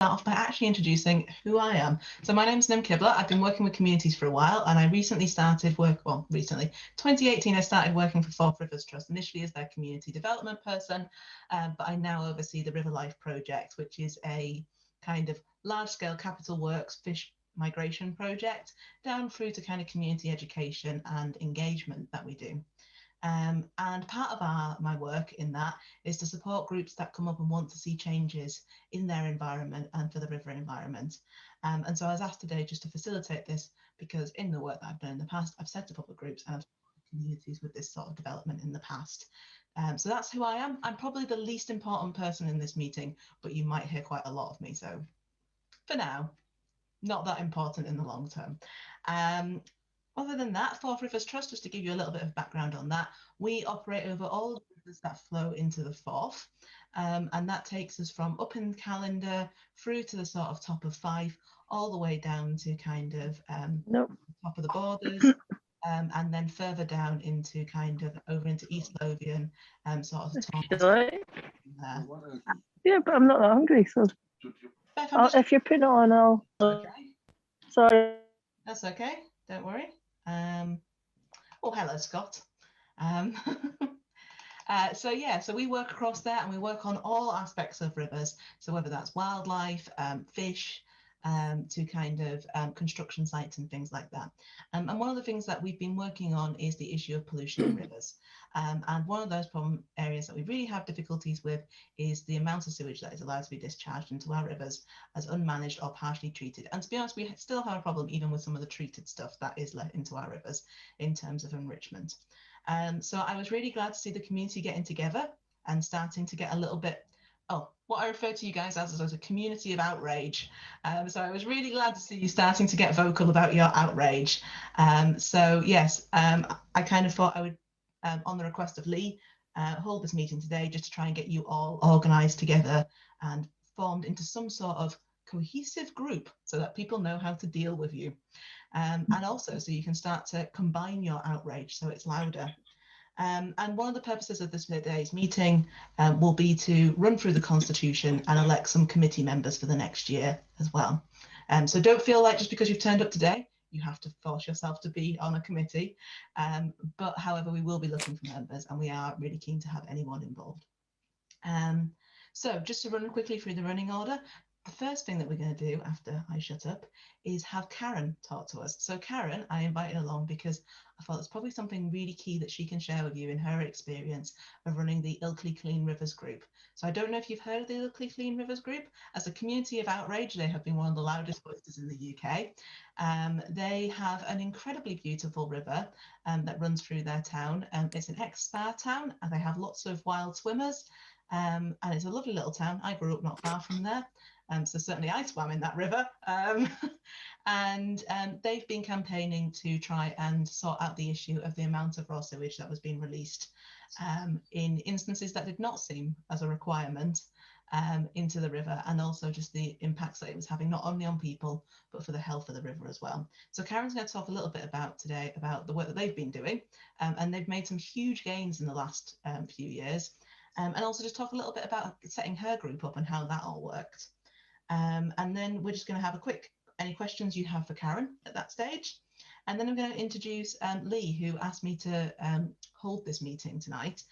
off by actually introducing who I am. So my name's Nim Kibler. I've been working with communities for a while, and I recently started work, well, recently, 2018, I started working for Forth Rivers Trust, initially as their community development person, but I now oversee the RiverLife project, which is a kind of large-scale capital works fish migration project, down through to kind of community education and engagement that we do. And part of my work in that is to support groups that come up and want to see changes in their environment and for the river environment. And so I was asked today just to facilitate this, because in the work that I've done in the past, I've set up other groups and I've supported communities with this sort of development in the past. So that's who I am. I'm probably the least important person in this meeting, but you might hear quite a lot of me. So for now, not that important in the long term. Other than that, Forth Rivers Trust, just to give you a little bit of background on that, we operate over all the rivers that flow into the Forth, and that takes us from up in Callander through to the sort of top of Fife, all the way down to kind of top of the Borders, and then further down into kind of over into East Lothian, sort of there. Yeah, but I'm not that hungry, so Beth, if you're putting it on, I'll. Okay. Sorry. That's okay. Don't worry. Oh, hello, Scott. So we work across there, and we work on all aspects of rivers. So whether that's wildlife, fish, to kind of construction sites and things like that. And one of the things that we've been working on is the issue of pollution in rivers. And one of those problem areas that we really have difficulties with is the amount of sewage that is allowed to be discharged into our rivers as unmanaged or partially treated. And to be honest, we still have a problem even with some of the treated stuff that is let into our rivers in terms of enrichment. So I was really glad to see the community getting together and starting to get a little bit, what I refer to you guys as a community of outrage. So I was really glad to see you starting to get vocal about your outrage. So yes, I kind of thought I would, on the request of Lee, hold this meeting today just to try and get you all organised together and formed into some sort of cohesive group so that people know how to deal with you. And also so you can start to combine your outrage so it's louder. And one of the purposes of this today's meeting will be to run through the Constitution and elect some committee members for the next year as well. So don't feel like just because you've turned up today, you have to force yourself to be on a committee. But however, we will be looking for members, and we are really keen to have anyone involved. So just to run quickly through the running order, the first thing that we're going to do after I shut up is have Karen talk to us. So Karen, I invited along because I thought it's probably something really key that she can share with you in her experience of running the Ilkley Clean Rivers group. So I don't know if you've heard of the Ilkley Clean Rivers group. As a community of outrage, they have been one of the loudest voices in the UK. They have an incredibly beautiful river that runs through their town. It's an ex-spa town, and they have lots of wild swimmers. And it's a lovely little town. I grew up not far from there. So certainly I swam in that river. And they've been campaigning to try and sort out the issue of the amount of raw sewage that was being released in instances that did not seem as a requirement into the river, and also just the impacts that it was having not only on people, but for the health of the river as well. So Karen's going to talk a little bit about today about the work that they've been doing, and they've made some huge gains in the last few years, and also just talk a little bit about setting her group up and how that all worked. And then we're just going to have a quick, any questions you have for Karen at that stage. And then I'm going to introduce Lee, who asked me to hold this meeting tonight.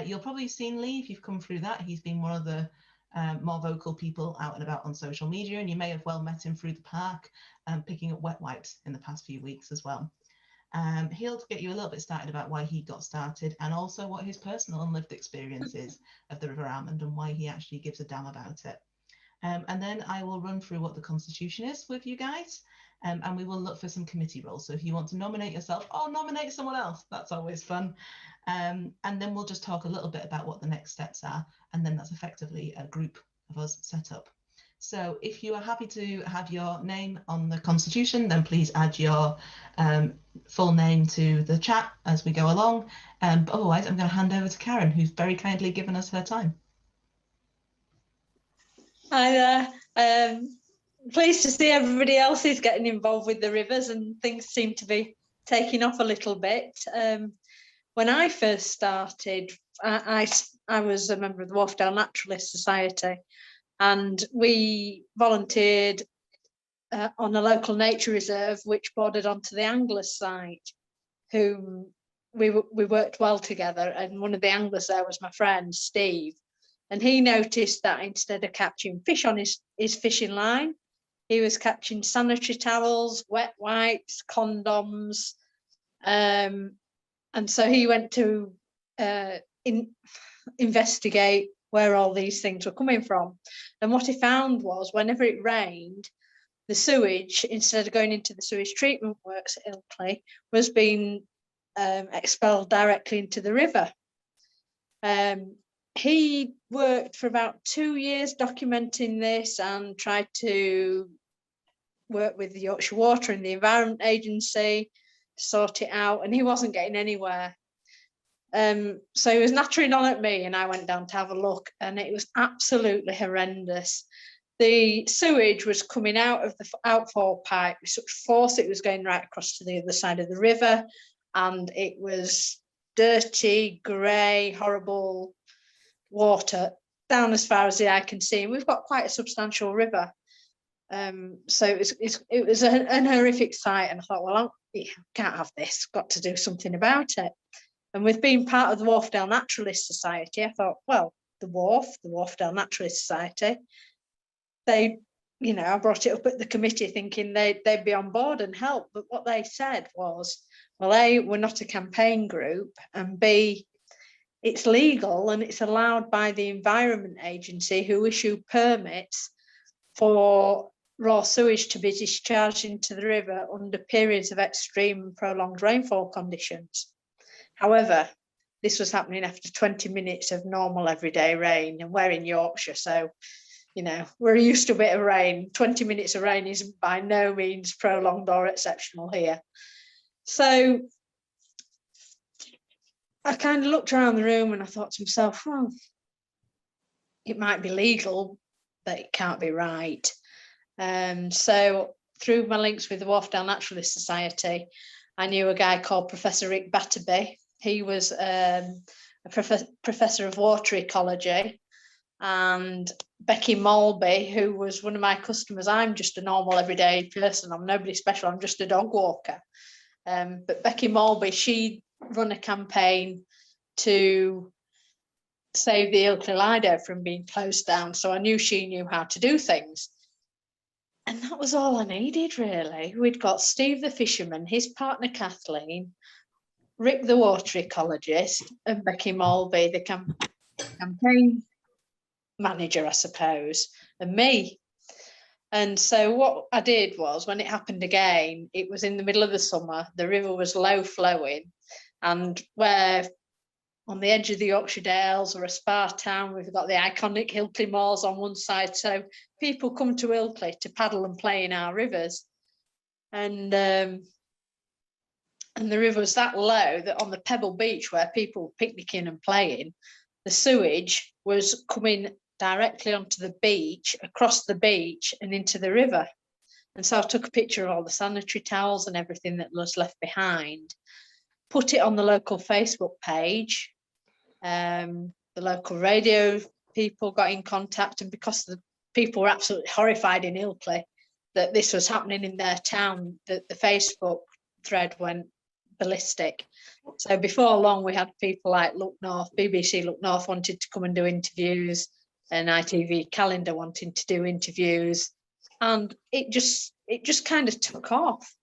You'll probably have seen Lee if you've come through that. He's been one of the more vocal people out and about on social media, and you may have well met him through the park picking up wet wipes in the past few weeks as well. He'll get you a little bit started about why he got started, and also what his personal and lived experience is of the River Almond and why he actually gives a damn about it. And then I will run through what the Constitution is with you guys, and we will look for some committee roles. So if you want to nominate yourself or nominate someone else, that's always fun. And then we'll just talk a little bit about what the next steps are, and then that's effectively a group of us set up. So if you are happy to have your name on the Constitution, then please add your full name to the chat as we go along. But otherwise, I'm going to hand over to Karen, who's very kindly given us her time. Hi there. Pleased to see everybody else is getting involved with the rivers, and things seem to be taking off a little bit. When I first started, I was a member of the Wharfdale Naturalist Society, And we volunteered on a local nature reserve which bordered onto the anglers site, whom we worked well together. And one of the anglers there was my friend Steve, and he noticed that instead of catching fish on his fishing line, he was catching sanitary towels, wet wipes, condoms, and so he went to investigate where all these things were coming from. And what he found was, whenever it rained, the sewage, instead of going into the sewage treatment works at Ilkley, was being expelled directly into the river. He worked for about 2 years documenting this and tried to work with the Yorkshire Water and the Environment Agency to sort it out, and he wasn't getting anywhere. So he was nattering on at me, and I went down to have a look, and it was absolutely horrendous. The sewage was coming out of the outfall pipe with such force it was going right across to the other side of the river, and it was dirty, grey, horrible water down as far as the eye can see. And we've got quite a substantial river. So it was an horrific sight, and I thought, well, I can't have this, got to do something about it. And with being part of the Wharfdale Naturalist Society, I thought, well, the Wharfdale Naturalist Society, I brought it up at the committee thinking they'd be on board and help. But what they said was, well, A, we're not a campaign group, and B, it's legal and it's allowed by the Environment Agency, who issue permits for raw sewage to be discharged into the river under periods of extreme and prolonged rainfall conditions. However, this was happening after 20 minutes of normal everyday rain, and we're in Yorkshire, so we're used to a bit of rain. 20 minutes of rain is by no means prolonged or exceptional here. So I kind of looked around the room and I thought to myself, well, it might be legal, but it can't be right. So through my links with the Wharfdale Naturalist Society, I knew a guy called Professor Rick Batterby. He was a professor of water ecology, and Becky Malby, who was one of my customers. I'm just a normal everyday person. I'm nobody special. I'm just a dog walker. But Becky Malby, she run a campaign to save the Ilkley Lido from being closed down. So I knew she knew how to do things. And that was all I needed, really. We'd got Steve the fisherman, his partner Kathleen, Rick the water ecologist, and Becky Malby, the campaign manager, I suppose, and me. And so what I did was, when it happened again, it was in the middle of the summer, the river was low flowing, and we're on the edge of the Yorkshire Dales, or a spa town. We've got the iconic Ilkley Moors on one side, so people come to Ilkley to paddle and play in our rivers. And the river was that low that on the Pebble Beach, where people were picnicking and playing, the sewage was coming directly onto the beach, across the beach and into the river. And so I took a picture of all the sanitary towels and everything that was left behind, put it on the local Facebook page. The local radio people got in contact, and because the people were absolutely horrified in Ilkley that this was happening in their town, the Facebook thread went ballistic. So before long, we had people like Look North, BBC Look North wanted to come and do interviews, and ITV Calendar wanting to do interviews, and it just kind of took off.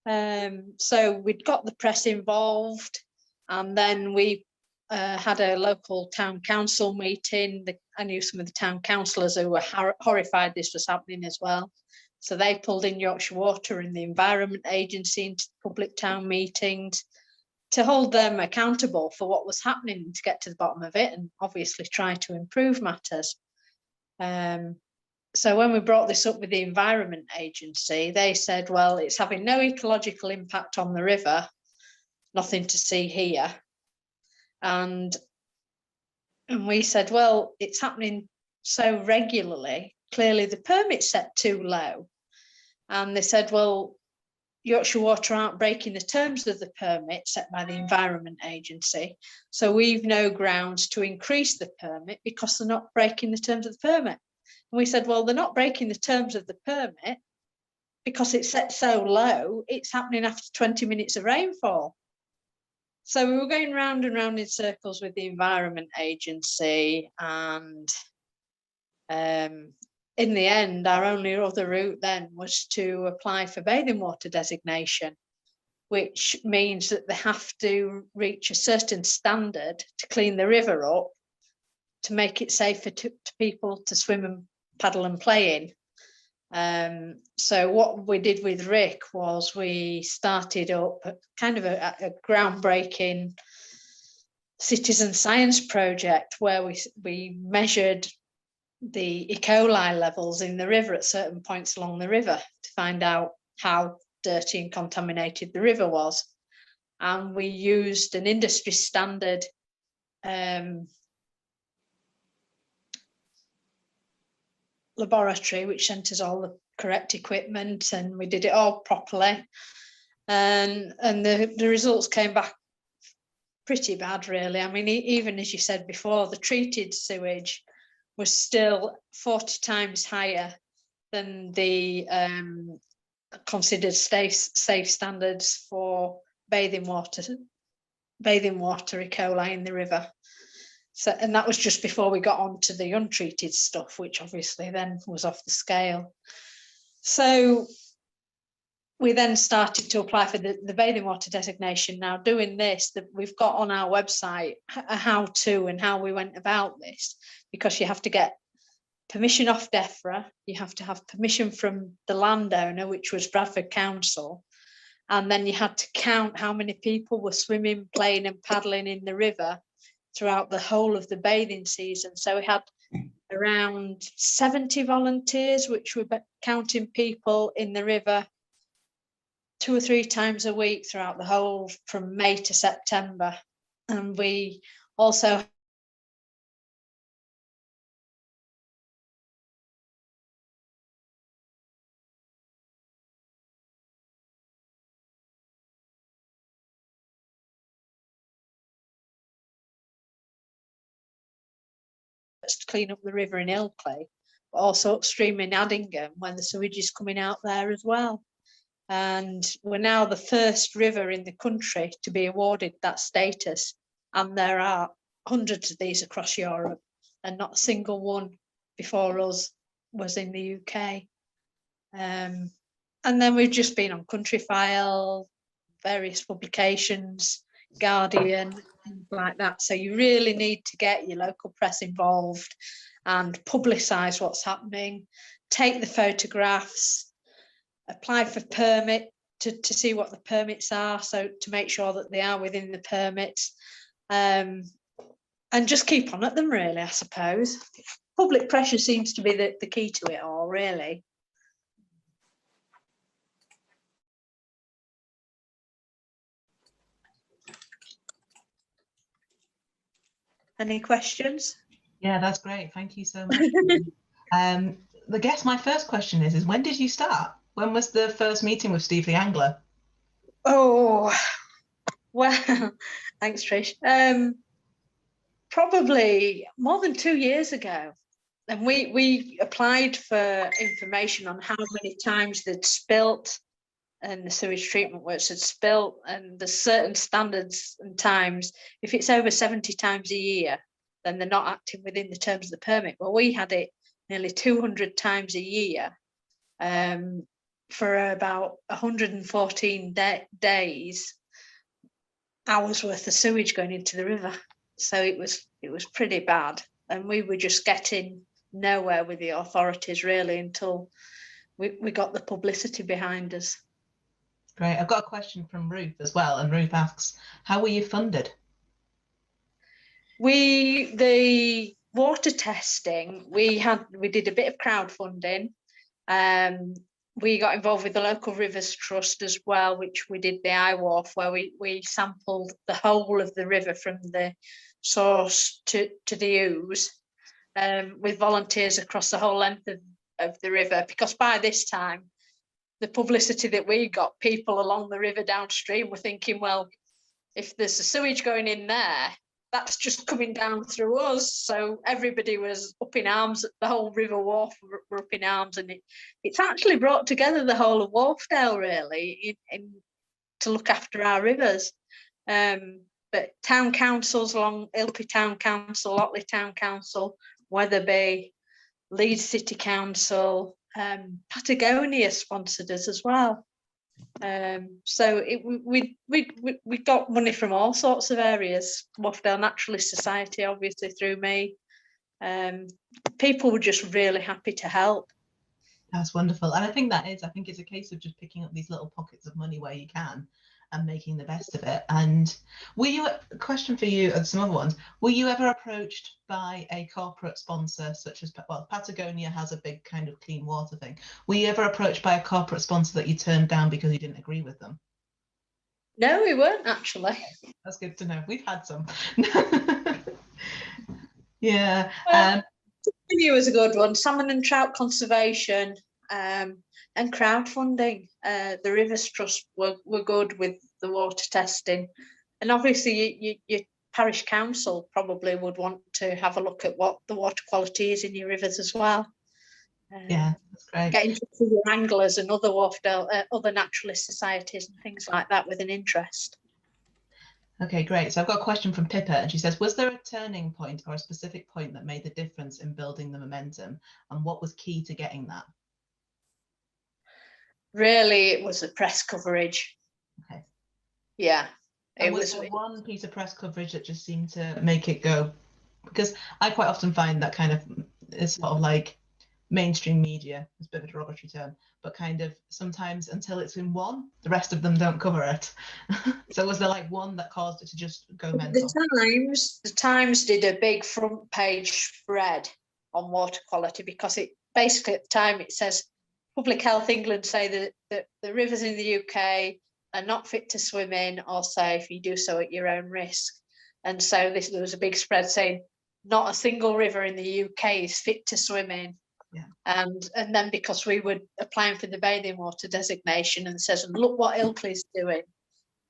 So we'd got the press involved, and then we had a local town council meeting. I knew some of the town councillors who were horrified this was happening as well. So they pulled in Yorkshire Water and the Environment Agency into public town meetings to hold them accountable for what was happening, to get to the bottom of it and obviously try to improve matters. So when we brought this up with the Environment Agency, they said, well, it's having no ecological impact on the river, nothing to see here. And we said, well, it's happening so regularly, clearly the permit's set too low. And they said, well, Yorkshire Water aren't breaking the terms of the permit set by the Environment Agency, so we've no grounds to increase the permit because they're not breaking the terms of the permit. And we said, well, they're not breaking the terms of the permit because it's set so low, it's happening after 20 minutes of rainfall. So we were going round and round in circles with the Environment Agency, and in the end, our only other route then was to apply for bathing water designation, which means that they have to reach a certain standard to clean the river up to make it safer to people to swim and paddle and play in. So what we did with Rick was we started up kind of a groundbreaking citizen science project where we measured the E. coli levels in the river at certain points along the river to find out how dirty and contaminated the river was. And we used an industry standard laboratory which sent us all the correct equipment, and we did it all properly, and the results came back pretty bad, really. I mean, even as you said before, the treated sewage was still 40 times higher than the considered safe standards for bathing water E. coli in the river. So, and that was just before we got on to the untreated stuff, which obviously then was off the scale. So we then started to apply for the bathing water designation. Now, doing this, we've got on our website a how-to and how we went about this, because you have to get permission off DEFRA, you have to have permission from the landowner, which was Bradford Council, and then you had to count how many people were swimming, playing and paddling in the river throughout the whole of the bathing season. So we had around 70 volunteers, which were counting people in the river 2 or 3 times a week throughout the whole from May to September. And we also to clean up the river in Ilkley, but also upstream in Addingham when the sewage is coming out there as well. And we're now the first river in the country to be awarded that status, and there are hundreds of these across Europe, and not a single one before us was in the UK. And then we've just been on Countryfile, various publications, Guardian, things like that. So you really need to get your local press involved and publicise what's happening, take the photographs, apply for permit to see what the permits are, so to make sure that they are within the permits, and just keep on at them, really, I suppose. Public pressure seems to be the key to it all, really. Any questions? Yeah, that's great. Thank you so much. I guess my first question is when did you start? When was the first meeting with Steve the Angler? Oh, well, thanks, Trish. Probably more than 2 years ago. And we applied for information on how many times they'd spilt and the sewage treatment works had spilt, and there's certain standards and times. If it's over 70 times a year, then they're not acting within the terms of the permit. Well, we had it nearly 200 times a year for about 114 days, hours worth of sewage going into the river. So it was pretty bad, and we were just getting nowhere with the authorities, really, until we got the publicity behind us. Great. I've got a question from Ruth as well, and Ruth asks, how were you funded? The water testing, we did a bit of crowdfunding. We got involved with the local Rivers Trust as well, which we did the IWARF, where we sampled the whole of the river from the source to the ooze, with volunteers across the whole length of the river, because by this time, the publicity that we got, people along the river downstream were thinking, well, if there's a sewage going in there, that's just coming down through us. So everybody was up in arms. The whole River Wharf were up in arms, and it's actually brought together the whole of Wharfdale really in to look after our rivers. But town councils along Ilkley Town Council, Otley Town Council, Wetherby, Leeds City Council, Patagonia sponsored us as well. So we got money from all sorts of areas. Wharfdale Naturalist Society, obviously through me. People were just really happy to help. That's wonderful. And I think it's a case of just picking up these little pockets of money where you can and making the best of it. And a question for you and some other ones, were you ever approached by a corporate sponsor such as, well, Patagonia has a big kind of clean water thing. Were you ever approached by a corporate sponsor that you turned down because you didn't agree with them? No, we weren't actually. That's good to know. We've had some. Yeah. It was a good one. Salmon and trout conservation and crowdfunding. The Rivers Trust were good with the water testing, and obviously your parish council probably would want to have a look at what the water quality is in your rivers as well. Yeah, that's great. Get in touch with your anglers and other other naturalist societies and things like that with an interest. Okay, great. So I've got a question from Pippa, and she says, was there a turning point or a specific point that made the difference in building the momentum, and what was key to getting that? Really, it was the press coverage. Okay. Yeah. It was one piece of press coverage that just seemed to make it go, because I quite often find that kind of it's sort of like mainstream media, it's a bit of a derogatory term, but kind of sometimes until it's in one, the rest of them don't cover it. So was there like one that caused it to just go mental? The Times did a big front page spread on water quality, because it basically at the time it says Public Health England say that the rivers in the UK are not fit to swim in or safe. You do so at your own risk. And so there was a big spread saying not a single river in the UK is fit to swim in. Yeah. And then because we were applying for the bathing water designation, and says, look what Ilkley's doing.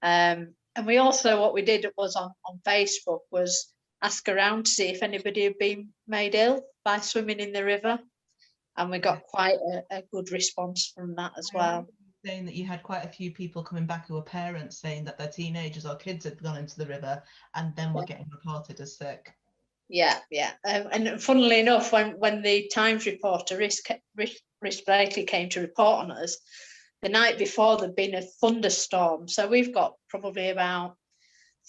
And we also, what we did was on Facebook was ask around to see if anybody had been made ill by swimming in the river. And we got quite a good response from that as well. Saying that you had quite a few people coming back who were parents saying that their teenagers or kids had gone into the river and then were getting reported as sick. Yeah. And funnily enough, when the Times reporter, Rhys Blakely, came to report on us, the night before there'd been a thunderstorm. So we've got probably about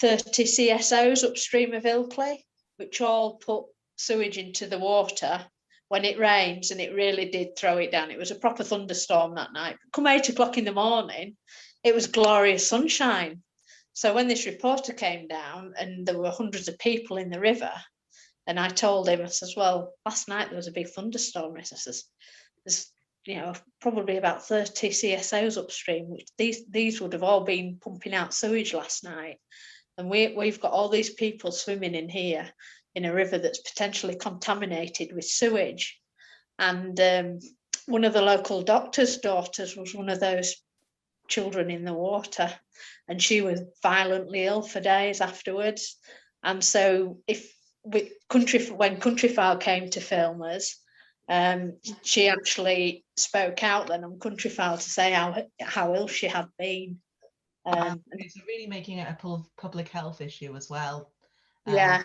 30 CSOs upstream of Ilkley, which all put sewage into the water when it rains, and it really did throw it down. It was a proper thunderstorm that night. Come 8 o'clock in the morning, it was glorious sunshine. So when this reporter came down and there were hundreds of people in the river, and I told him, I says, well, last night there was a big thunderstorm. I says, there's probably about 30 CSOs upstream, which these would have all been pumping out sewage last night. And we've got all these people swimming in here in a river that's potentially contaminated with sewage. And one of the local doctor's daughters was one of those children in the water, and she was violently ill for days afterwards. And so when Countryfile came to film us, she actually spoke out then on Countryfile to say how ill she had been. And it's really making it a public health issue as well. Yeah.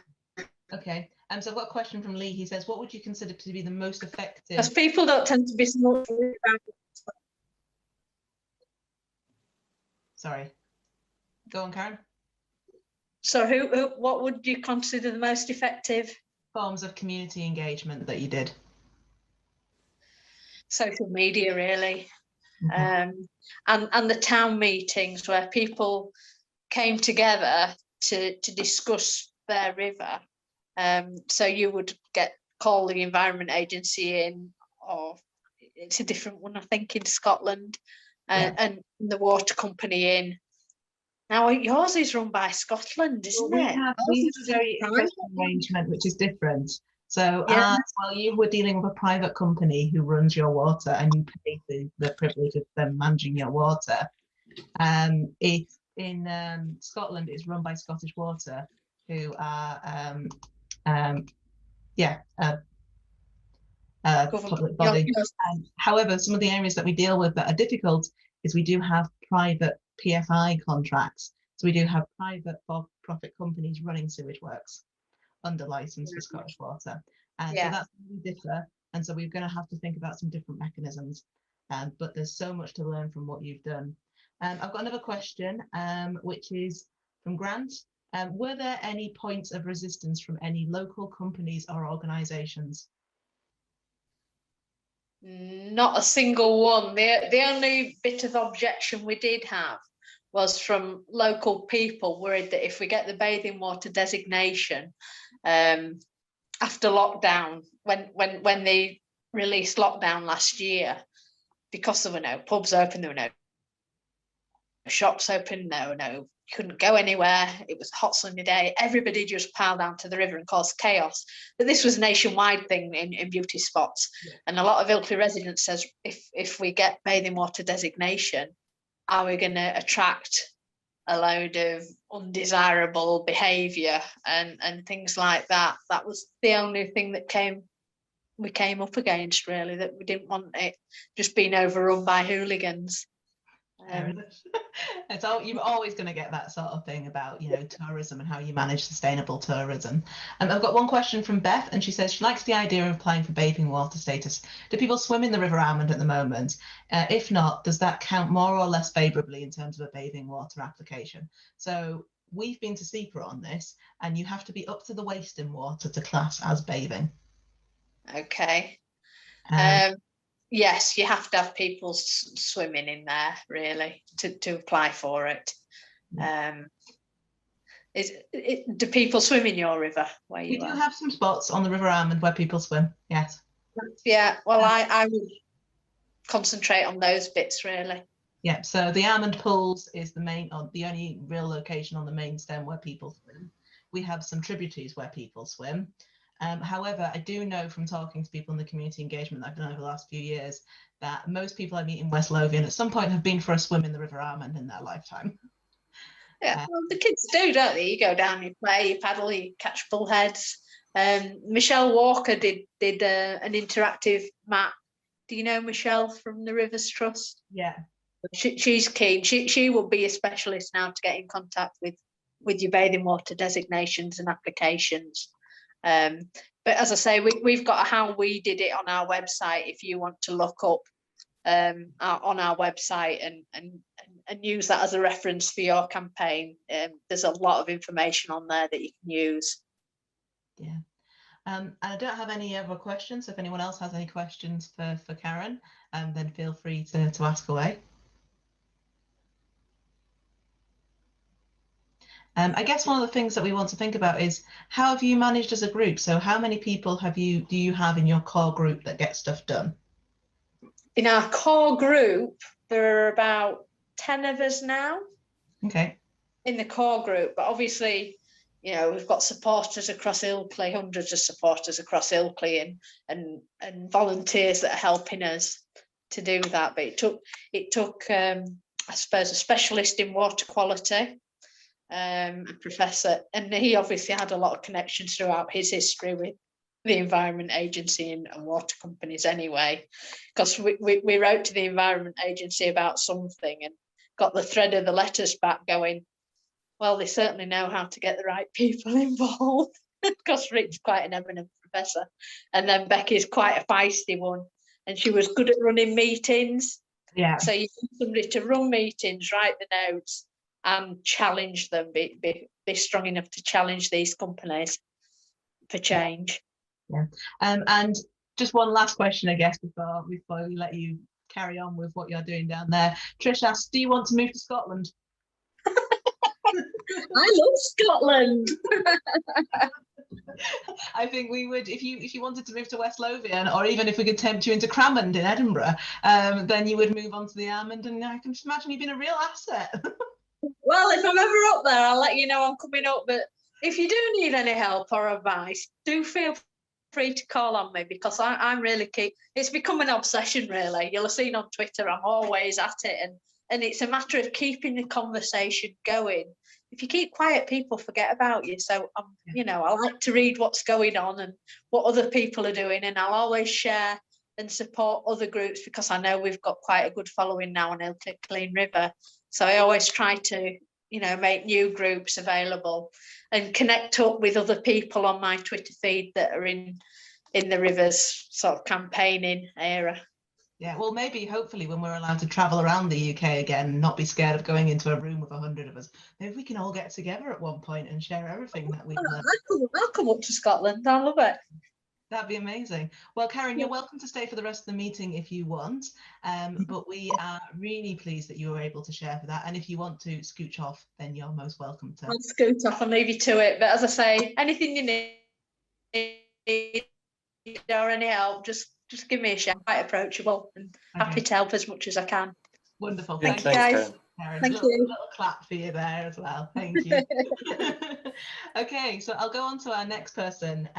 Okay. So I've got a question from Lee. He says, what would you consider to be the most effective? Because people don't tend to be smart. Sorry. Go on, Karen. So what would you consider the most effective forms of community engagement that you did? Social media, really. Mm-hmm. And the town meetings where people came together to discuss their river. So you would call the Environment Agency in, or it's a different one, I think, in Scotland, and the water company in. Now yours is run by Scotland, isn't it? We have a very interesting arrangement, which is different. So while you were dealing with a private company who runs your water and you pay the privilege of them managing your water, in Scotland it's run by Scottish Water, who are public body. However, some of the areas that we deal with that are difficult is we do have private PFI contracts. So we do have private for-profit companies running sewage works under license for Scottish Water. And so that's really differ. And so we're going to have to think about some different mechanisms. But there's so much to learn from what you've done. I've got another question, which is from Grant. Were there any points of resistance from any local companies or organisations? Not a single one. The only bit of objection we did have was from local people worried that if we get the bathing water designation after lockdown, when they released lockdown last year, because there were no pubs open, there were no shops open, no, you couldn't go anywhere. It was a hot sunny day. Everybody just piled down to the river and caused chaos. But this was a nationwide thing in beauty spots. Yeah. And a lot of Ilkley residents says, if we get bathing water designation, are we going to attract a load of undesirable behaviour and things like that? That was the only thing that we came up against, really, that we didn't want it just being overrun by hooligans. It's all, you're always going to get that sort of thing about, you know, tourism and how you manage sustainable tourism. I've got one question from Beth, and she says she likes the idea of applying for bathing water status. Do people swim in the River Almond at the moment? If not, does that count more or less favourably in terms of a bathing water application? So we've been to SEPA on this, and you have to be up to the waist in water to class as bathing. Okay. Yes, you have to have people swimming in there, really, to apply for it. Do people swim in your river where you are? We do have some spots on the River Almond where people swim, yes. Yeah, well, I would concentrate on those bits, really. Yeah, so the Almond Pools is the only real location on the main stem where people swim. We have some tributaries where people swim. However, I do know from talking to people in the community engagement that I've done over the last few years that most people I meet in West Lothian at some point have been for a swim in the River Almond in their lifetime. Yeah, well, the kids do, don't they? You go down, you play, you paddle, you catch bullheads. Michelle Walker did an interactive map. Do you know Michelle from the Rivers Trust? Yeah. She's keen. She will be a specialist now to get in contact with your bathing water designations and applications. But as I say, we've got a how we did it on our website if you want to look up on our website and use that as a reference for your campaign. There's a lot of information on there that you can use. Yeah. I don't have any other questions. If anyone else has any questions for Karen, then feel free to ask away. I guess one of the things that we want to think about is how have you managed as a group? So how many people do you have in your core group that get stuff done? In our core group, there are about 10 of us now. Okay. In the core group, but obviously, you know, we've got supporters across Ilkley, hundreds of supporters across Ilkley, and volunteers that are helping us to do that. But it took I suppose a specialist in water quality, a professor, and he obviously had a lot of connections throughout his history with the Environment Agency and water companies anyway, because we wrote to the Environment Agency about something and got the thread of the letters back going, well, they certainly know how to get the right people involved, because Rick's quite an eminent professor, and then Becky's quite a feisty one, and she was good at running meetings. Yeah. So you need somebody to run meetings, write the notes, and challenge them, be strong enough to challenge these companies for change. Yeah. And just one last question, I guess, before we let you carry on with what you're doing down there. Trish asks, do you want to move to Scotland? I love Scotland. I think we would, if you wanted to move to West Lothian, or even if we could tempt you into Cramond in Edinburgh, then you would move on to the Almond, and I can just imagine you being a real asset. Well, if I'm ever up there, I'll let you know I'm coming up. But if you do need any help or advice, do feel free to call on me, because I'm really keen. It's become an obsession, really. You'll have seen on Twitter, I'm always at it, and it's a matter of keeping the conversation going. if you keep quiet, people forget about you. So you know, I like to read what's going on and what other people are doing, and I'll always share and support other groups, because I know we've got quite a good following now on Ilkley Clean River. So I always try to, you know, make new groups available and connect up with other people on my Twitter feed that are in the rivers sort of campaigning era. Yeah, well, maybe hopefully when we're allowed to travel around the UK again, not be scared of going into a room with 100 of us, maybe we can all get together at one point and share everything that we've learned. I'll come up to Scotland. I love it. That'd be amazing. Well, Karen, you're welcome to stay for the rest of the meeting if you want, but we are really pleased that you were able to share for that. And if you want to scooch off, then you're most welcome to. I'll scoot off and leave you to it. But as I say, anything you need or any help, just give me a shout. I'm quite approachable and happy to help as much as I can. Wonderful. Thank you, guys. Karen. Thank you. Little clap for you there as well. Thank you. Okay, so I'll go on to our next person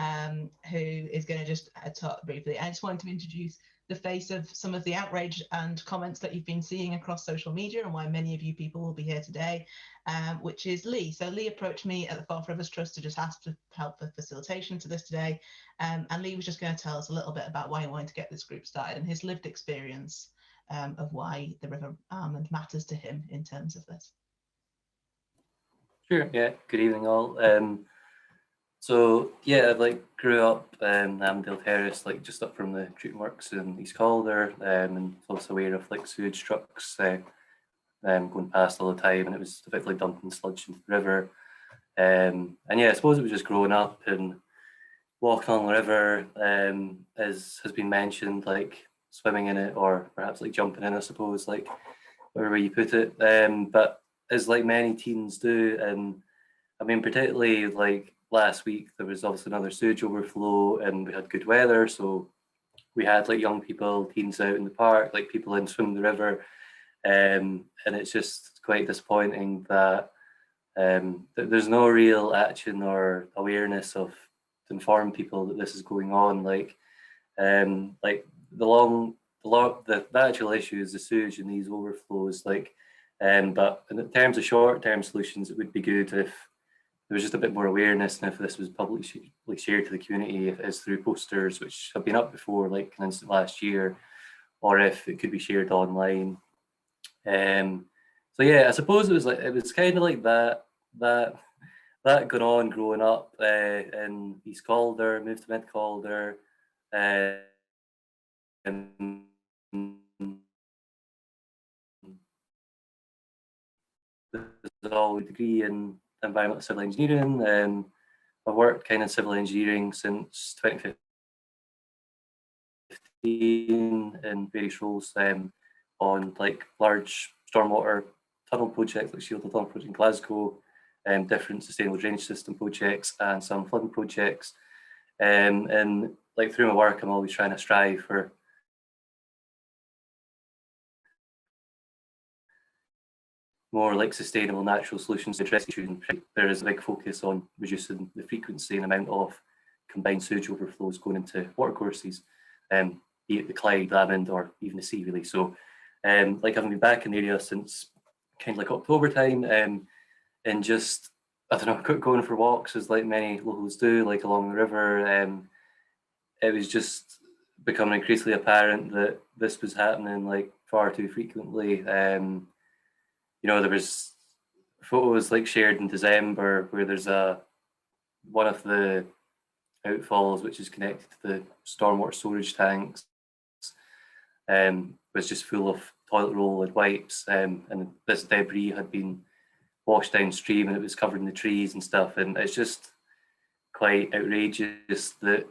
who is going to just talk briefly. I just wanted to introduce the face of some of the outrage and comments that you've been seeing across social media and why many of you people will be here today, which is Lee. So Lee approached me at the Forth Rivers Trust to just ask for help for facilitation to this today. And Lee was just going to tell us a little bit about why he wanted to get this group started and his lived experience of why the River Almond matters to him in terms of this. Sure, yeah, good evening all. So yeah, I grew up in Amdale Terrace, just up from the treatment works in East Calder, and also aware of sewage trucks going past all the time, and it was effectively dumping sludge into the river. And yeah, I suppose it was just growing up and walking on the river, as has been mentioned, swimming in it or perhaps jumping in, I suppose, wherever you put it. But as many teens do, and I mean, particularly last week, there was obviously another sewage overflow and we had good weather. So we had young people, teens out in the park, people in swimming the river. And it's just quite disappointing that there's no real action or awareness of to inform people that this is going on. The actual issue is the sewage and these overflows. But in terms of short-term solutions, it would be good if there was just a bit more awareness, and if this was publicly shared to the community, if it's through posters which have been up before, last year, or if it could be shared online. So yeah, I suppose it was kind of like that going on growing up in East Calder, moved to Mid Calder, and there's all a degree in environmental civil engineering. I've worked in civil engineering since 2015 in various roles on large stormwater tunnel projects like Shielded Tunnel Project in Glasgow, different sustainable drainage system projects and some flooding projects. And through my work, I'm always trying to strive for more sustainable natural solutions to address issues. There is a big focus on reducing the frequency and amount of combined sewage overflows going into watercourses, be it the Clyde, the Amond, or even the sea, really. So I've been back in the area since October time, and just, I don't know, going for walks as many locals do, along the river. It was just becoming increasingly apparent that this was happening far too frequently. There was photos shared in December where there's one of the outfalls which is connected to the stormwater storage tanks, was just full of toilet roll and wipes, and this debris had been washed downstream and it was covered in the trees and stuff. And it's just quite outrageous that,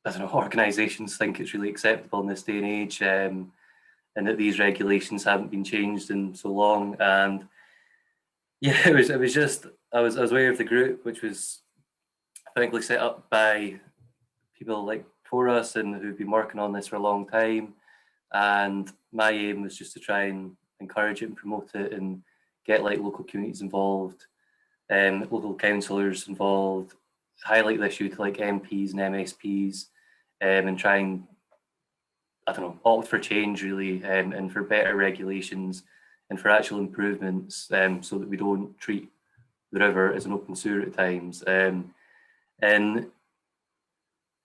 I don't know, organisations think it's really acceptable in this day and age, and that these regulations haven't been changed in so long. And yeah, it was just, I was aware of the group, which was frankly set up by people for us and who've been working on this for a long time. And my aim was just to try and encourage it and promote it and get local communities involved, local councillors involved, highlight the issue to MPs and MSPs, and try and, I don't know, opt for change really, and for better regulations and for actual improvements, so that we don't treat the river as an open sewer at times. And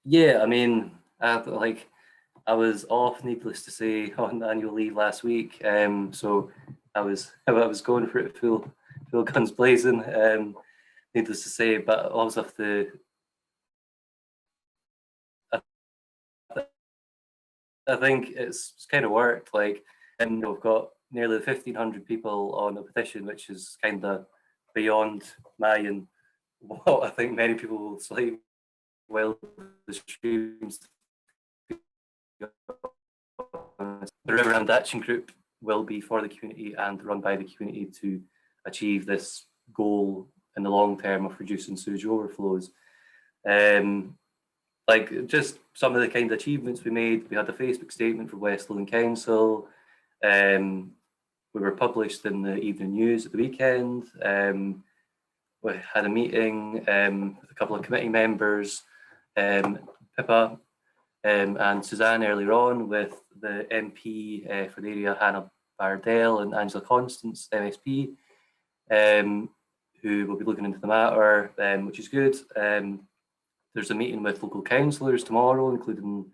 yeah, I mean, I was off, needless to say, on annual leave last week. So I was going for it full guns blazing. Needless to say, but I also have to. I think it's kind of worked. Like, and we've got nearly 1,500 people on a petition, which is kind of beyond my and what I think many people will say. Well, the streams. The Riverland Action Group will be for the community and run by the community to achieve this goal in the long term of reducing sewage overflows. Like just some of the kind of achievements we made. We had a Facebook statement for West Lothian Council. We were published in the evening news at the weekend. We had a meeting with a couple of committee members, Pippa and Suzanne earlier on, with the MP for the area, Hannah Bardell, and Angela Constance, MSP, who will be looking into the matter, which is good. There's a meeting with local councillors tomorrow, including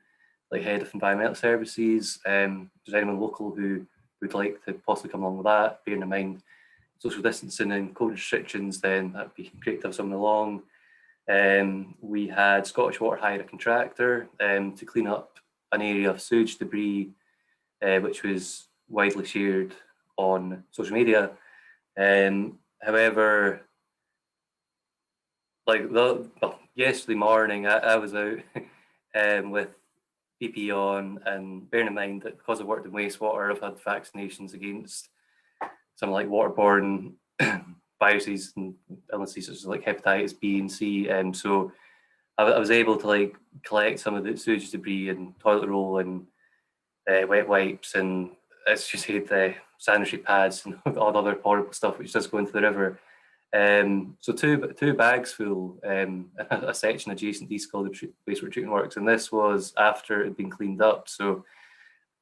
like Head of Environmental Services. If there's anyone local who would like to possibly come along with that, bearing in mind social distancing and COVID restrictions, then that'd be great to have someone along. We had Scottish Water hire a contractor to clean up an area of sewage debris, which was widely shared on social media. However, like yesterday morning, I was out with PPE on, and bearing in mind that because I've worked in wastewater, I've had vaccinations against some like waterborne viruses and illnesses such as like hepatitis B and C. So I was able to like collect some of the sewage debris and toilet roll and wet wipes, and as you said, sanitary pads and all the other horrible stuff which does go into the river. So two bags full, a section adjacent to East called the wastewater treatment works, and this was after it had been cleaned up. So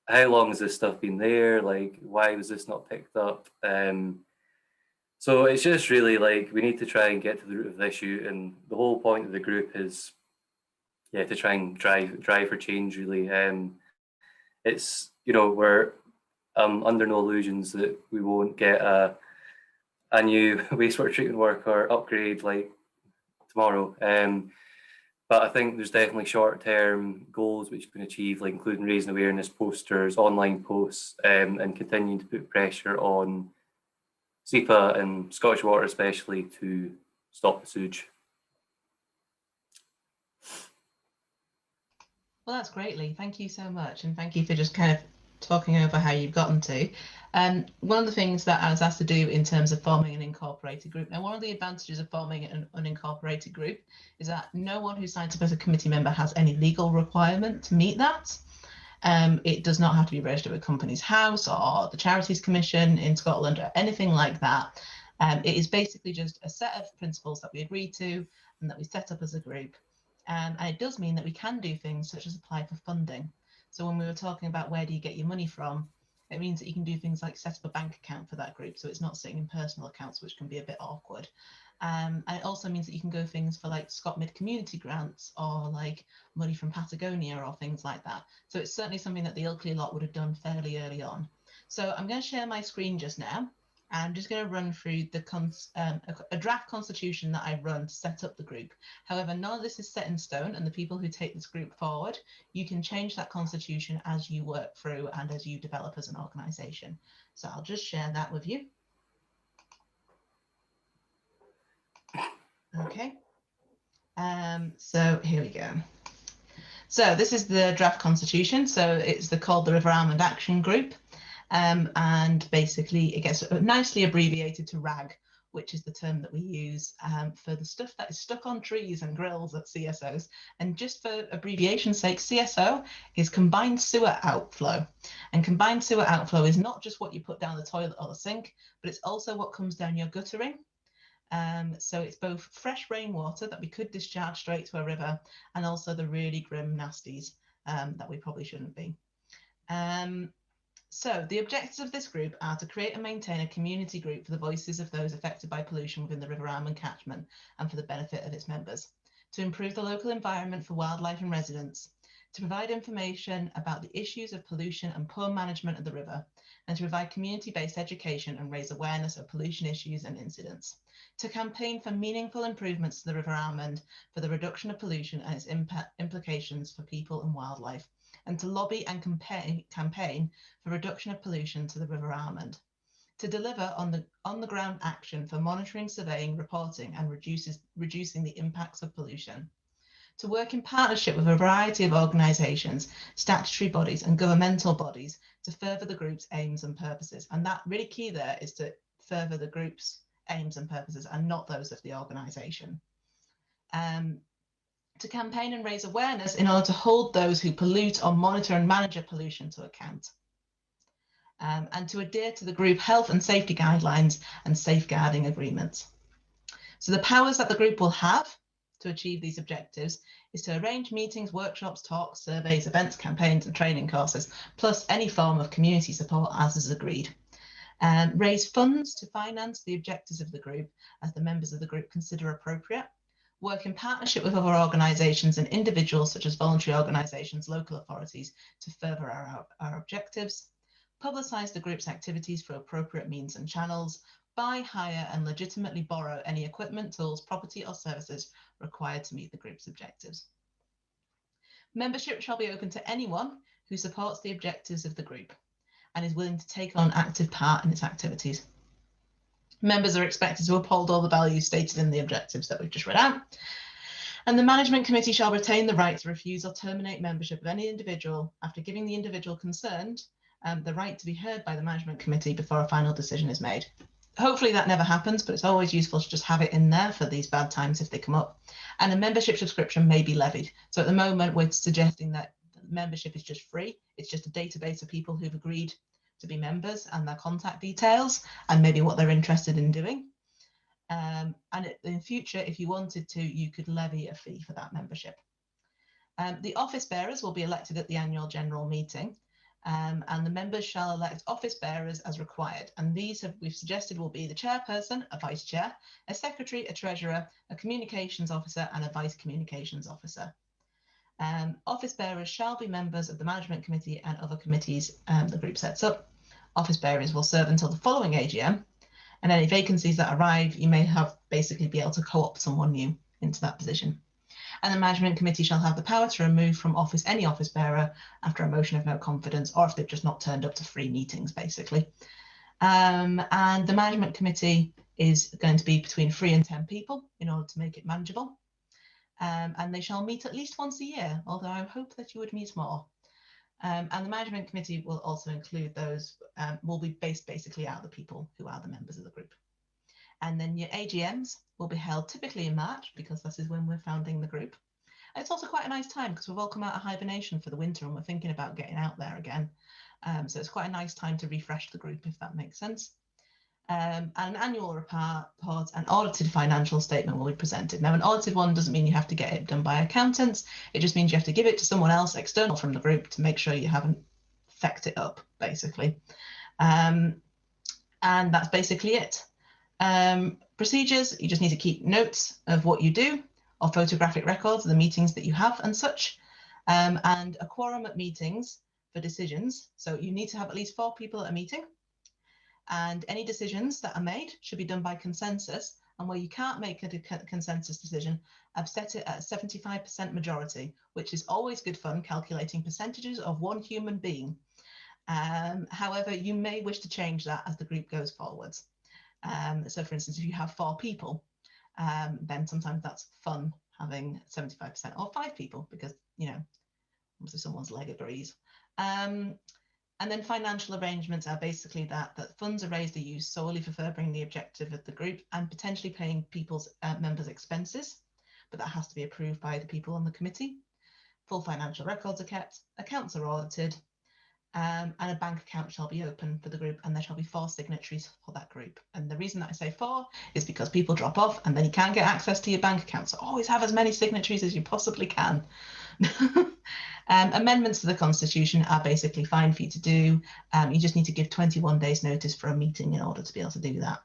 how long has this stuff been there? Like, why was this not picked up? So it's just really like we need to try and get to the root of the issue, and the whole point of the group is, yeah, to try and drive for change. Really, it's we're under no illusions that we won't get a new wastewater treatment work or upgrade like tomorrow. But I think there's definitely short-term goals which you can achieve, like including raising awareness, posters, online posts, and continuing to put pressure on SEPA and Scottish Water especially to stop the sewage. Well, that's great, Lee. Thank you so much. And thank you for just kind of talking over how you've gotten to. One of the things that I was asked to do in terms of forming an incorporated group. Now, one of the advantages of forming an unincorporated group is that no one who signs up as a committee member has any legal requirement to meet that. It does not have to be registered with Companies House or the Charities Commission in Scotland or anything like that. It is basically just a set of principles that we agree to and that we set up as a group. And it does mean that we can do things such as apply for funding. So when we were talking about where do you get your money from, it means that you can do things like set up a bank account for that group. So it's not sitting in personal accounts, which can be a bit awkward. And it also means that you can go things for like ScotMid community grants or like money from Patagonia or things like that. So it's certainly something that the Ilkley lot would have done fairly early on. So I'm going to share my screen just now. I'm just going to run through a draft constitution that I run to set up the group. However, none of this is set in stone, and the people who take this group forward, you can change that constitution as you work through and as you develop as an organisation. So I'll just share that with you. Okay. So here we go. So this is the draft constitution. So it's called the River Almond Action Group. And basically it gets nicely abbreviated to RAAG, which is the term that we use for the stuff that is stuck on trees and grills at CSOs. And just for abbreviation's sake, CSO is combined sewer outflow. And combined sewer outflow is not just what you put down the toilet or the sink, but it's also what comes down your guttering. So it's both fresh rainwater that we could discharge straight to a river, and also the really grim nasties that we probably shouldn't be. So the objectives of this group are to create and maintain a community group for the voices of those affected by pollution within the River Arm catchment and for the benefit of its members, to improve the local environment for wildlife and residents, to provide information about the issues of pollution and poor management of the river, and to provide community-based education and raise awareness of pollution issues and incidents, to campaign for meaningful improvements to the River Arm for the reduction of pollution and its implications for people and wildlife, and to lobby and campaign for reduction of pollution to the River Arm, to deliver on the ground action for monitoring, surveying, reporting, and reducing the impacts of pollution, to work in partnership with a variety of organisations, statutory bodies, and governmental bodies to further the group's aims and purposes. And that really key there is to further the group's aims and purposes and not those of the organisation. To campaign and raise awareness in order to hold those who pollute or monitor and manage pollution to account. And to adhere to the group health and safety guidelines and safeguarding agreements. So the powers that the group will have to achieve these objectives is to arrange meetings, workshops, talks, surveys, events, campaigns, and training courses, plus any form of community support as is agreed. Raise funds to finance the objectives of the group as the members of the group consider appropriate. Work in partnership with other organisations and individuals such as voluntary organisations, local authorities to further our objectives. Publicise the group's activities through appropriate means and channels. Buy, hire and legitimately borrow any equipment, tools, property or services required to meet the group's objectives. Membership shall be open to anyone who supports the objectives of the group and is willing to take on active part in its activities. Members are expected to uphold all the values stated in the objectives that we've just read out. And the management committee shall retain the right to refuse or terminate membership of any individual after giving the individual concerned the right to be heard by the management committee before a final decision is made. Hopefully that never happens, but it's always useful to just have it in there for these bad times if they come up. And a membership subscription may be levied. So at the moment, we're suggesting that membership is just free. It's just a database of people who've agreed to be members and their contact details and maybe what they're interested in doing. And in future, if you wanted to, you could levy a fee for that membership. The office bearers will be elected at the annual general meeting. And the members shall elect office bearers as required. And these we've suggested will be the chairperson, a vice chair, a secretary, a treasurer, a communications officer, and a vice communications officer. Office bearers shall be members of the management committee and other committees the group sets up. Office bearers will serve until the following AGM, and any vacancies that arrive, you may have basically be able to co-opt someone new into that position. And the management committee shall have the power to remove from office any office bearer after a motion of no confidence or if they've just not turned up to 3 meetings, basically. And the management committee is going to be between 3 and 10 people in order to make it manageable. And they shall meet at least once a year, although I hope that you would meet more. And the management committee will also include those, will be based basically out of the people who are the members of the group. And then your AGMs will be held typically in March because this is when we're founding the group. And it's also quite a nice time because we've all come out of hibernation for the winter and we're thinking about getting out there again. So it's quite a nice time to refresh the group, if that makes sense. And an annual report and audited financial statement will be presented. Now, an audited one doesn't mean you have to get it done by accountants. It just means you have to give it to someone else external from the group to make sure you haven't fecked it up, basically. And that's basically it. Procedures, you just need to keep notes of what you do or photographic records of the meetings that you have and such, and a quorum at meetings for decisions. So you need to have at least 4 people at a meeting, and any decisions that are made should be done by consensus, and where you can't make a consensus decision, I've set it at a 75% majority, which is always good fun calculating percentages of one human being. However, you may wish to change that as the group goes forwards. So for instance, if you have 4 people, then sometimes that's fun having 75% or 5 people because, you know, obviously someone's leg agrees. And then financial arrangements are basically that funds are raised or used solely for furthering the objective of the group and potentially paying people's members' expenses, but that has to be approved by the people on the committee. Full financial records are kept, accounts are audited, and a bank account shall be open for the group, and there shall be 4 signatories for that group. And the reason that I say 4 is because people drop off and then you can't get access to your bank account. So always have as many signatories as you possibly can. Amendments to the Constitution are basically fine for you to do. You just need to give 21 days notice for a meeting in order to be able to do that.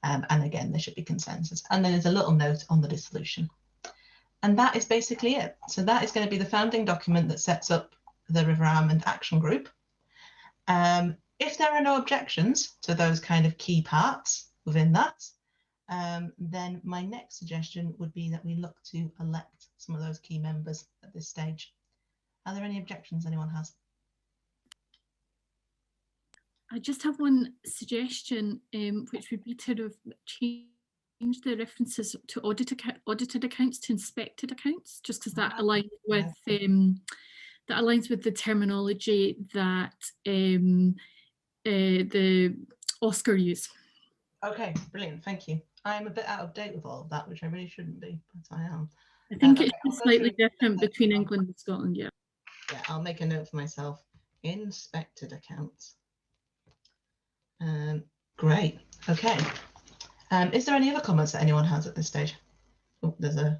And again, there should be consensus. And then there's a little note on the dissolution. And that is basically it. So that is going to be the founding document that sets up the River Almond Action Group. If there are no objections to those kind of key parts within that, then my next suggestion would be that we look to elect some of those key members at this stage. Are there any objections anyone has? I just have one suggestion, which would be to change the references to audited accounts to inspected accounts, just because that aligns with the terminology that the Oscar use. Okay, brilliant, thank you. I'm a bit out of date with all of that, which I really shouldn't be, but I am. I think Okay, it's slightly different between England and Scotland, yeah. Yeah, I'll make a note for myself. Inspected accounts. Great, okay. Is there any other comments that anyone has at this stage? Oh, there's a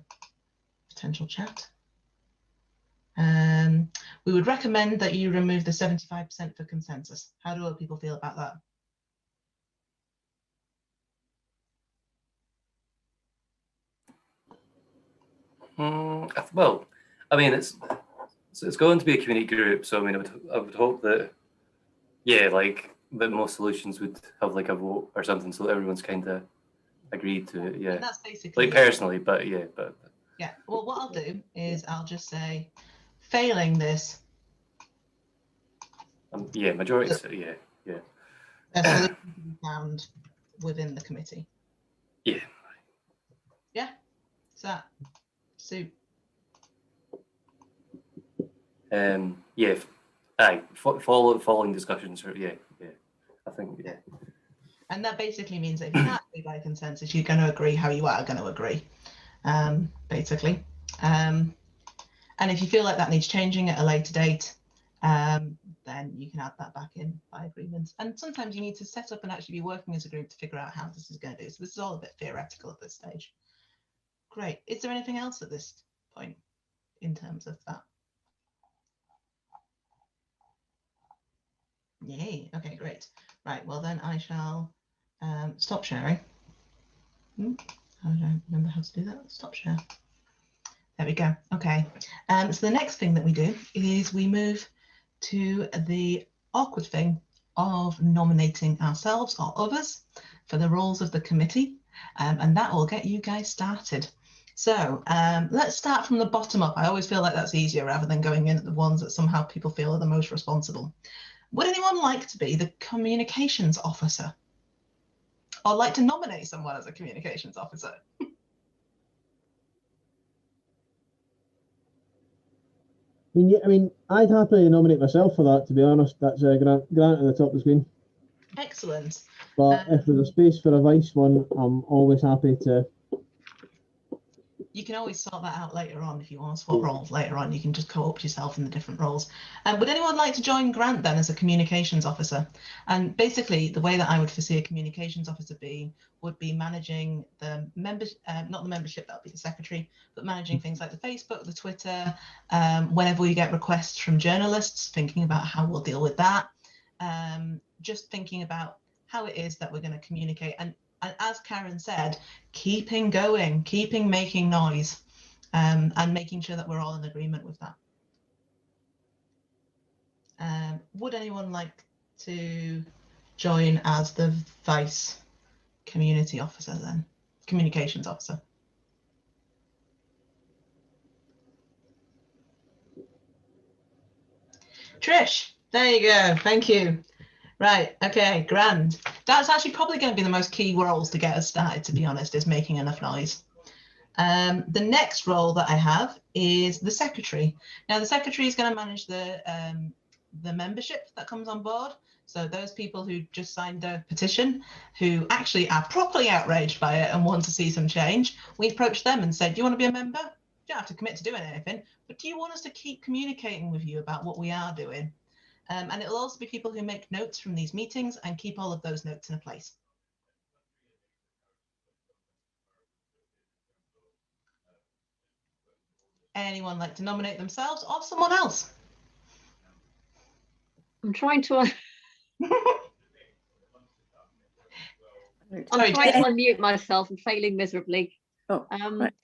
potential chat. We would recommend that you remove the 75% for consensus. How do other people feel about that? Well, I mean, it's going to be a community group, so I mean, I would hope that, yeah, like that most solutions would have like a vote or something, so that everyone's kind of agreed to it. Yeah, and that's basically like personally, but yeah, yeah. Well, what I'll do is I'll just say, failing this. Yeah, majority. Yeah. A solution to be found within the committee. Yeah. Yeah. Is that suit? Yeah. Following discussions. Or yeah. I think yeah. And that basically means that if you can't agree by consensus, you're going to agree how you are going to agree, basically. And if you feel like that needs changing at a later date, then you can add that back in by agreement. And sometimes you need to set up and actually be working as a group to figure out how this is going to do. So this is all a bit theoretical at this stage. Great. Is there anything else at this point in terms of that? Yay. Okay, great. Right. Well, then I shall stop sharing. I don't remember how to do that. Stop share. There we go. Okay. So the next thing that we do is we move to the awkward thing of nominating ourselves or others for the roles of the committee, and that will get you guys started. So let's start from the bottom up. I always feel like that's easier rather than going in at the ones that somehow people feel are the most responsible. Would anyone like to be the communications officer or like to nominate someone as a communications officer? I mean, I'd happily nominate myself for that, to be honest. That's Grant at the top of the screen. Excellent. But if there's a space for a vice one, I'm always happy to. You can always sort that out later on if you want to swap roles later on. You can just co-opt yourself in the different roles. Would anyone like to join Grant then as a communications officer? And basically, the way that I would foresee a communications officer would be managing the members, not the membership, that would be the secretary, but managing things like the Facebook, the Twitter, whenever we get requests from journalists, thinking about how we'll deal with that, just thinking about how it is that we're going to communicate. And as Karen said, keeping going, keeping making noise, and making sure that we're all in agreement with that. Would anyone like to join as the vice community officer then? Communications officer. Trish, there you go. Thank you. Right, okay, grand. That's actually probably going to be the most key roles to get us started, to be honest, is making enough noise. The next role that I have is the secretary. Now, the secretary is going to manage the membership that comes on board. So those people who just signed a petition, who actually are properly outraged by it and want to see some change, we approach them and say, do you want to be a member? You don't have to commit to doing anything, but do you want us to keep communicating with you about what we are doing? And it'll also be people who make notes from these meetings and keep all of those notes in a place. Anyone like to nominate themselves or someone else? I'm trying to. I'm Sorry, trying to Jane. unmute myself and failing miserably. Oh, right.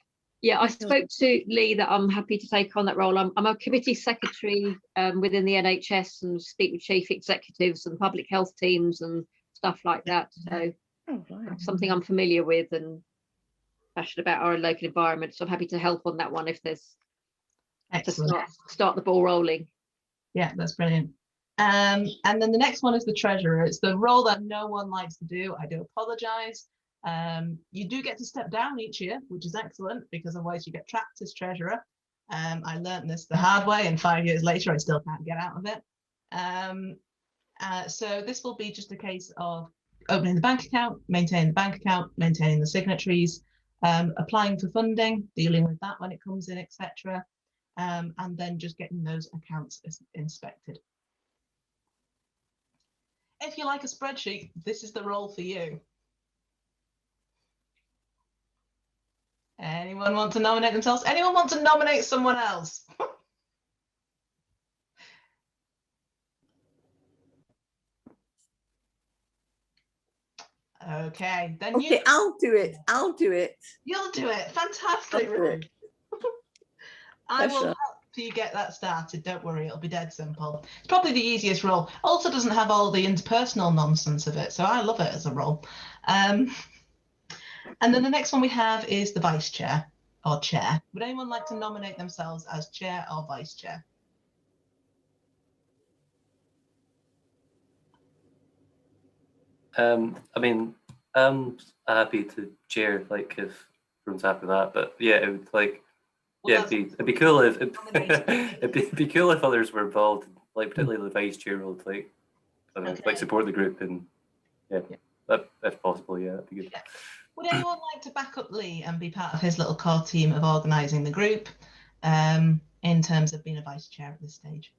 Yeah, I spoke to Lee that I'm happy to take on that role. I'm a committee secretary within the NHS and speak with chief executives and public health teams and stuff like that. So Oh, right. that's something I'm familiar with and passionate about our local environment. So I'm happy to help on that one if there's Excellent. to start the ball rolling. Yeah, that's brilliant. And then the next one is the treasurer. It's the role that no one likes to do. I do apologize. You do get to step down each year, which is excellent because otherwise you get trapped as treasurer. I learned this the hard way, and 5 years later I still can't get out of it. So this will be just a case of opening the bank account, maintaining the bank account, maintaining the signatories, applying for funding, dealing with that when it comes in, etc. And then just getting those accounts inspected. If you like a spreadsheet, this is the role for you. Anyone want to nominate themselves? Anyone want to nominate someone else? Okay, then Okay, I'll do it. I'll do it. You'll do it. Fantastic. I'll do it. I will Pleasure. help you get that started. Don't worry, it'll be dead simple. It's probably the easiest role. Also doesn't have all the interpersonal nonsense of it, so I love it as a role. And then the next one we have is the vice chair or chair. Would anyone like to nominate themselves as chair or vice chair? I mean, I'm happy to chair, like, if everyone's happy with that. But yeah, it would Well, yeah, it'd be cool if nominated. it'd be cool if others were involved, like particularly the vice chair role, like I don't know, Okay. like support the group and that if possible, yeah, that'd be good. Yeah. Would anyone like to back up Lee and be part of his little core team of organising the group in terms of being a vice chair at this stage?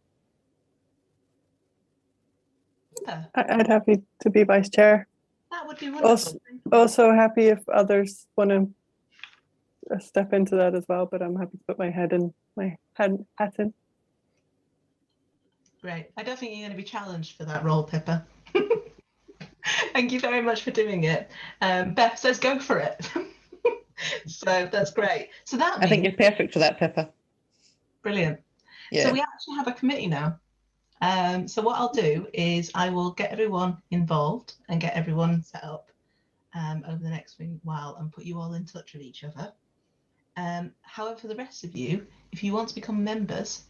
Yeah, I'd happy to be vice chair. that would be wonderful. Also happy if others want to step into that as well, but I'm happy to put my hat in. Great. I don't think you're going to be challenged for that role, Pippa. Thank you very much for doing it. Beth says go for it. So that's great. So that I think you're perfect for that, Pippa. Brilliant. Yeah. So we actually have a committee now. So what I'll do is I will get everyone involved and get everyone set up over the next while and put you all in touch with each other. However, for the rest of you, if you want to become members,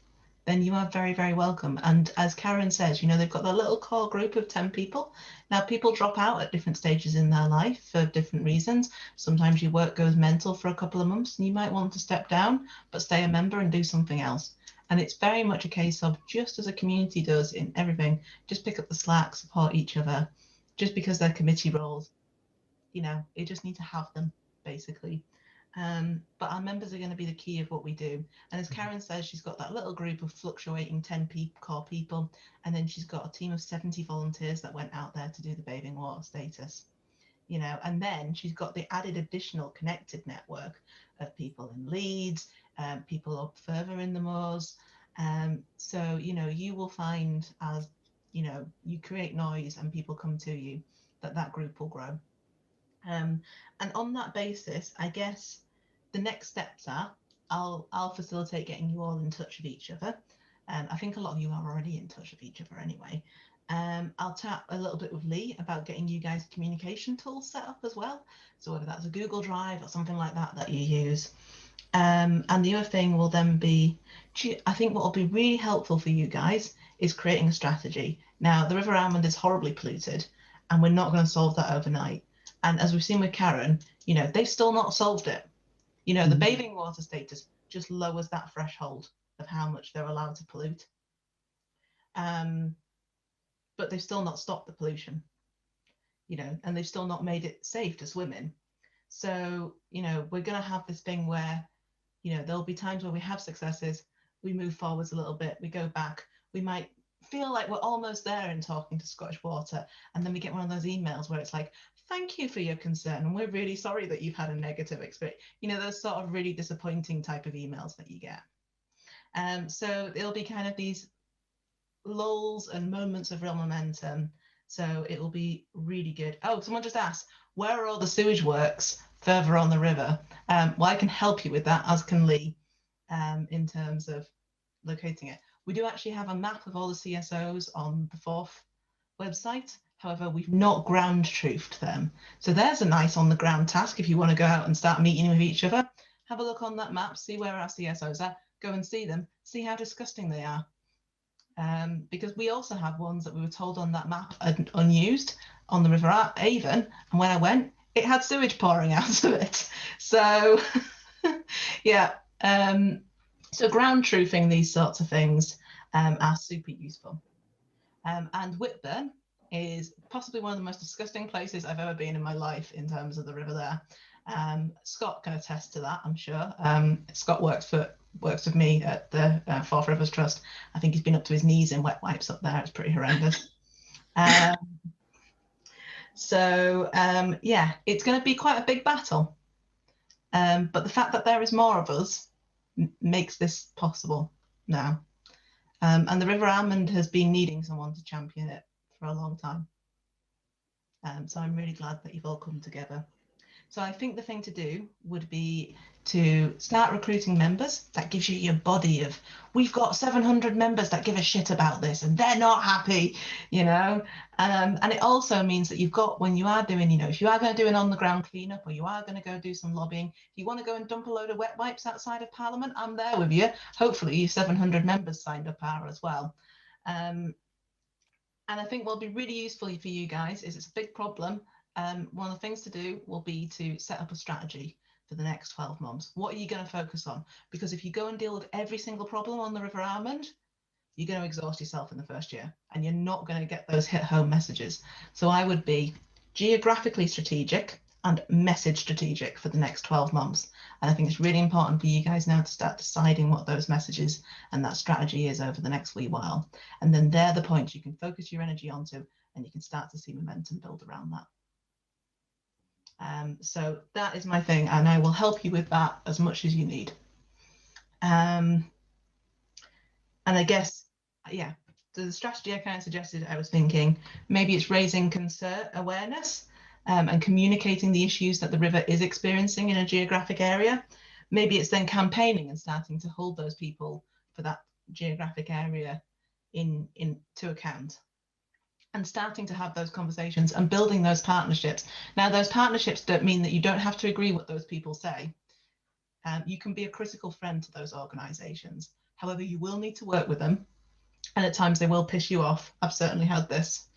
then you are very, very welcome. And as Karen says, you know, they've got that little core group of 10 people. Now, people drop out at different stages in their life for different reasons. Sometimes your work goes mental for a couple of months and you might want to step down, but stay a member and do something else. And it's very much a case of, just as a community does in everything, just pick up the slack, support each other. Just because they're committee roles, you know, you just need to have them, basically. But our members are going to be the key of what we do. And as Karen says, she's got that little group of fluctuating 10 core people, and then she's got a team of 70 volunteers that went out there to do the bathing water status, you know, and then she's got the added additional connected network of people in Leeds, people up further in the moors. So, you know, you will find, as you know, you create noise and people come to you, that group will grow. And on that basis, I guess the next steps are I'll facilitate getting you all in touch with each other. I think a lot of you are already in touch with each other anyway. I'll chat a little bit with Lee about getting you guys communication tools set up as well. So whether that's a Google Drive or something like that you use. And the other thing will then be, I think what will be really helpful for you guys is creating a strategy. Now, the River Almond is horribly polluted and we're not going to solve that overnight. And as we've seen with Karen, you know, they've still not solved it. You know, the bathing water status just lowers that threshold of how much they're allowed to pollute. But they've still not stopped the pollution, you know, and they've still not made it safe to swim in. So, you know, we're going to have this thing where, you know, there'll be times where we have successes, we move forwards a little bit, we go back, we might feel like we're almost there in talking to Scottish Water, and then we get one of those emails where it's like, thank you for your concern, and we're really sorry that you've had a negative experience. You know, those sort of really disappointing type of emails that you get. So it'll be kind of these lulls and moments of real momentum. So it will be really good. Oh, someone just asked, where are all the sewage works further on the river? Well, I can help you with that, as can Lee, in terms of locating it. We do actually have a map of all the CSOs on the Forth website. However, we've not ground truthed them. So there's a nice on the ground task. If you want to go out and start meeting with each other, have a look on that map, see where our CSOs are, go and see them, see how disgusting they are. Because we also have ones that we were told on that map are unused on the River Avon, and when I went, it had sewage pouring out of it. So yeah, so ground truthing these sorts of things are super useful. And Whitburn is possibly one of the most disgusting places I've ever been in my life in terms of the river there. Scott can attest to that, I'm sure. Scott works with me at the Forth Rivers Trust. I think he's been up to his knees in wet wipes up there. It's pretty horrendous. Yeah, it's going to be quite a big battle. But the fact that there is more of us makes this possible now. And the River Almond has been needing someone to champion it for a long time. So I'm really glad that you've all come together. So I think the thing to do would be to start recruiting members. That gives you your body of, we've got 700 members that give a shit about this and they're not happy, you know. And it also means that you've got, when you are doing, you know, if you are going to do an on the ground cleanup, or you are going to go do some lobbying, if you want to go and dump a load of wet wipes outside of Parliament, I'm there with you. Hopefully your 700 members signed up are as well. And I think what'll be really useful for you guys is, it's a big problem. One of the things to do will be to set up a strategy for the next 12 months. What are you going to focus on? Because if you go and deal with every single problem on the River Almond, you're going to exhaust yourself in the first year, and you're not going to get those hit home messages. So I would be geographically strategic and message strategic for the next 12 months. And I think it's really important for you guys now to start deciding what those messages and that strategy is over the next wee while. And then they're the points you can focus your energy onto, and you can start to see momentum build around that. So that is my thing, and I will help you with that as much as you need. And I guess, yeah, so the strategy I kind of suggested, I was thinking maybe it's raising concern awareness and communicating the issues that the river is experiencing in a geographic area. Maybe it's then campaigning and starting to hold those people for that geographic area to account, and starting to have those conversations and building those partnerships. Now, those partnerships don't mean that you don't have to agree what those people say. You can be a critical friend to those organisations. However, you will need to work with them, and at times they will piss you off. I've certainly had this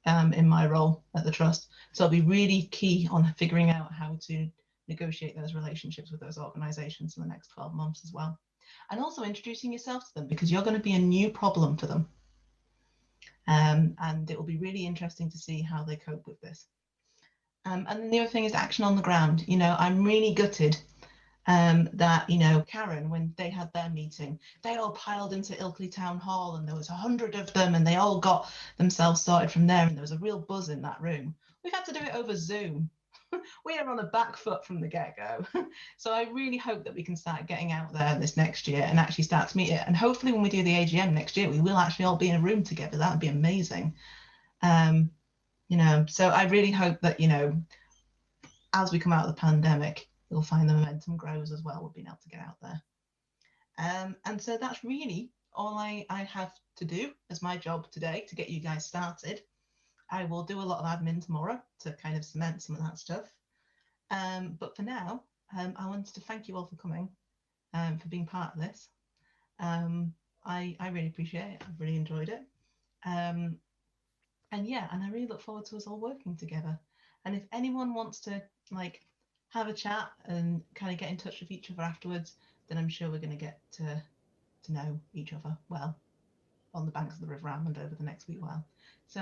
in my role at the Trust. So I'll be really key on figuring out how to negotiate those relationships with those organisations in the next 12 months as well. And also introducing yourself to them, because you're going to be a new problem for them. And it will be really interesting to see how they cope with this. And then the other thing is action on the ground. You know, I'm really gutted that, you know, Karen, when they had their meeting, they all piled into Ilkley Town Hall, and there was 100 of them, and they all got themselves sorted from there, and there was a real buzz in that room. We've had to do it over Zoom. We are on a back foot from the get-go. So I really hope that we can start getting out there this next year and actually start to meet it. And hopefully when we do the AGM next year, we will actually all be in a room together. That would be amazing. You know, so I really hope that, you know, as we come out of the pandemic, we'll find the momentum grows as well with being able to get out there. And so that's really all I have to do as my job today to get you guys started. I will do a lot of admin tomorrow to kind of cement some of that stuff. But for now, I wanted to thank you all for coming, for being part of this. I really appreciate it. I've really enjoyed it. And yeah, and I really look forward to us all working together. And if anyone wants to like have a chat and kind of get in touch with each other afterwards, then I'm sure we're going to get to know each other well on the banks of the River Almond over the next wee while. So